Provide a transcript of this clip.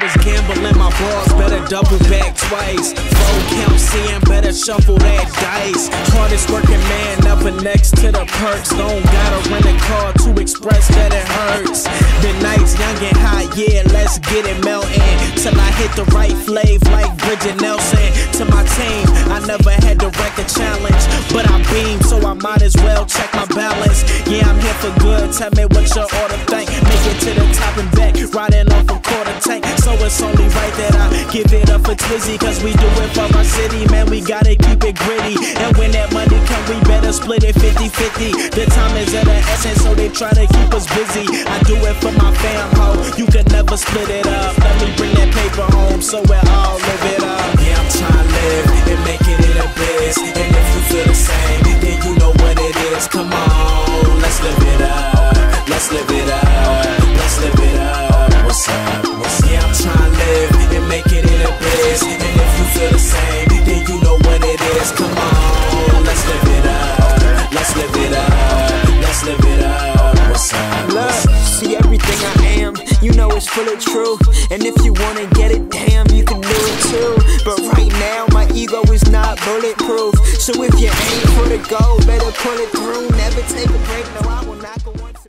was gambling my balls, better double back twice. Full count seeing, better shuffle that dice. Hardest working man, never next to the perks. Don't gotta rent a car to express that it hurts. The night's young and hot, yeah, let's get it melting. Till I hit the right flave like Bridget Nelson. To my team, I never had to wreck a challenge, but I beam, so I might as well check my balance. Yeah, I'm here for good, tell me what your order think. Make it to the top and back, riding off a quarter tank. So it's only right that I give it up for Twizzy, cause we do it for our city, man, we gotta keep it gritty. And when that money come, we better split it 50-50. The time is of the essence, so they try to keep us busy. I do it for my fam, ho, you could never split it up. Let me bring that paper home, so we all live it up. Yeah, I'm trying to live and make it in a biz. And if you feel the same, then you know what it is. Come on, let's live it up. Let's live it up. Let's live it up. What's up? Yeah, I'm trying to live and make it in a biz. And if you feel the same, then you know what it is. Come on, let's live it up. Let's live it up. Let's live it up. What's up? Look, see everything I am, you know it's full of truth. And if you wanna get it, damn, you can do it too. But right now, my ego is not bulletproof. So if you aim for the goal, better pull it through. Never take a break, no,